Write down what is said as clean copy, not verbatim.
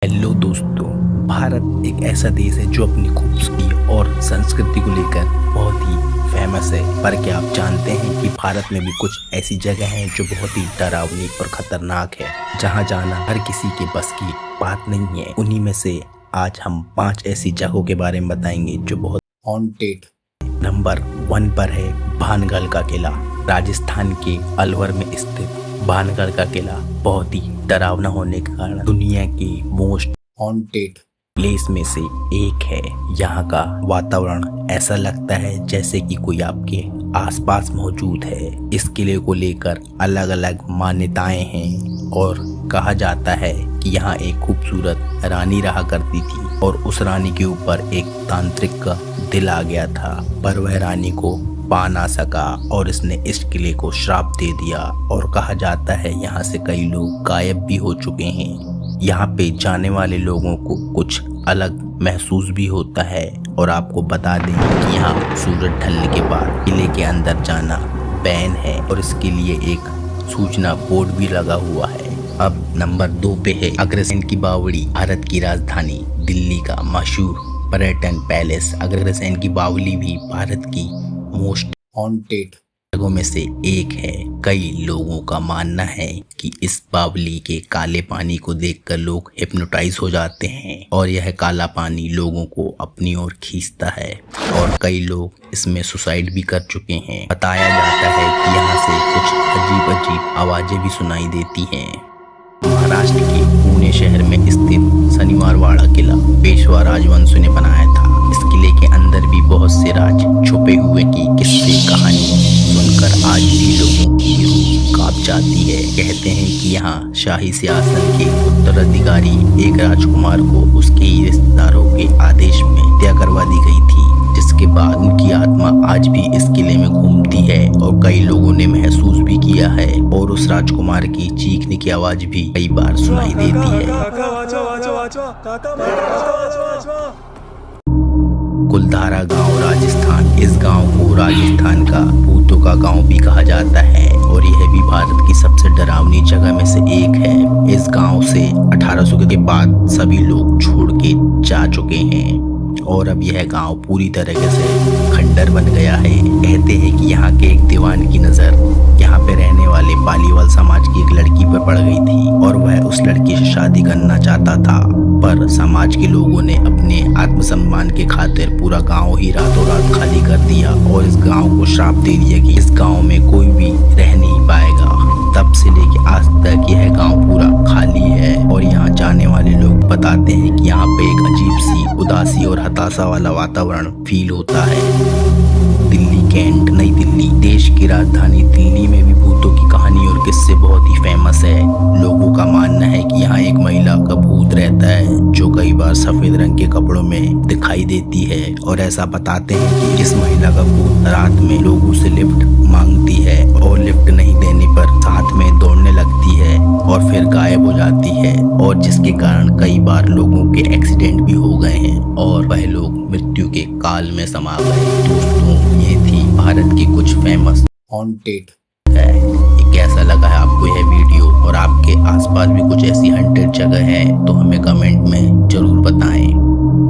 Hello दोस्तों, भारत एक ऐसा देश है जो अपनी खूबसूरती और संस्कृति को लेकर बहुत ही फेमस है। पर क्या आप जानते हैं कि भारत में भी कुछ ऐसी जगह हैं जो बहुत ही डरावनी और खतरनाक है, जहां जाना हर किसी के बस की बात नहीं है। उन्हीं में से आज हम 5 ऐसी जगहों के बारे में बताएंगे जो बहुत हॉन्टेड। नंबर 1 पर है भानगढ़ का किला। राजस्थान के अलवर में स्थित भानगढ़ का किला बहुत ही डरावना होने के कारण दुनिया की मोस्ट हॉन्टेड प्लेस में से एक है। यहाँ का वातावरण ऐसा लगता है जैसे कि कोई आपके आसपास मौजूद है। इस किले को लेकर अलग अलग मान्यताएं हैं और कहा जाता है कि यहाँ एक खूबसूरत रानी रहा करती थी और उस रानी के ऊपर एक तांत्रिक का दिल आ गया था, पर वह रानी को पा ना सका और इसने इस किले को श्राप दे दिया। और कहा जाता है यहाँ से कई लोग गायब भी हो चुके हैं। यहाँ पे जाने वाले लोगों को कुछ अलग महसूस भी होता है। और आपको बता दें कि यहाँ सूरज ढलने के बाद किले के अंदर जाना बैन है और इसके लिए एक सूचना बोर्ड भी लगा हुआ है। अब नंबर 2 पे है अग्रसेन की बावड़ी। भारत की राजधानी दिल्ली का मशहूर पर्यटन पैलेस अग्रसेन की बावड़ी भी भारत की मोस्ट हॉन्टेड जगहों में से एक है। कई लोगों का मानना है कि इस बावली के काले पानी को देखकर लोग हिप्नोटाइज हो जाते हैं और यह काला पानी लोगों को अपनी ओर खींचता है और कई लोग इसमें सुसाइड भी कर चुके हैं। बताया जाता है कि यहाँ से कुछ अजीब अजीब आवाजें भी सुनाई देती हैं। महाराष्ट्र के पुणे शहर में स्थित शनिवारवाड़ा किला पेशवा राजवंश ने बनाया था। इस किले के अंदर भी बहुत से राज छुपे हुए की किस्से कहानी सुनकर आज भी लोगों की रूह कांप जाती है। कहते हैं कि यहाँ शाही सिंहासन के उत्तराधिकारी एक राजकुमार को उसके ही रिश्तेदारों के आदेश में हत्या करवा दी गई थी, जिसके बाद उनकी आत्मा आज भी इस किले में घूमती है और कई लोगों ने महसूस भी किया है और उस राजकुमार की चीखने की आवाज भी कई बार सुनाई देती है। कुलधारा गांव राजस्थान। इस गांव को राजस्थान का भूतों का गांव भी कहा जाता है और यह भी भारत की सबसे डरावनी जगह में से एक है। इस गांव से 1800 के बाद सभी लोग छोड़ के जा चुके हैं और अब यह गांव पूरी तरीके से खंडर बन गया है। कहते हैं कि यहाँ के एक दीवान की नजर यहाँ पे रहने वाले पालीवाल समाज की एक लड़की पर पड़ गई थी और वह उस लड़की से शादी करना चाहता था, पर समाज के लोगों ने अपने आत्मसम्मान के खातिर पूरा गांव ही रातों रात खाली कर दिया और इस गांव को श्राप दे दिया कि इस गांव में कोई भी रह नहीं पाएगा। तब से लेके आज तक यह गांव पूरा खाली है और यहाँ जाने वाले लोग बताते हैं कि यहाँ पे एक अजीब सी उदासी और हताशा वाला वातावरण फील होता है। दिल्ली कैंट। नई दिल्ली देश की राजधानी दिल्ली में भी भूतों की कहानी और किस्से बहुत ही फेमस है। लोगों का मानना है कि यहाँ एक महिला का भूत रहता है जो कई बार सफेद रंग के कपड़ों में दिखाई देती है और ऐसा बताते हैं कि इस महिला का भूत रात में लोगों से लिफ्ट मांगती है और लिफ्ट नहीं देने पर साथ में दौड़ने लगती है और फिर गायब हो जाती है और जिसके कारण कई बार लोगों के एक्सीडेंट भी हो गए हैं और वह लोग मृत्यु के काल में समा गए। दोस्तों, ये थी भारत की कुछ फेमस हॉन्टेड है। ये कैसा लगा है आपको यह वीडियो और आपके आसपास भी कुछ ऐसी हॉन्टेड जगह है तो हमें कमेंट में जरूर बताएं।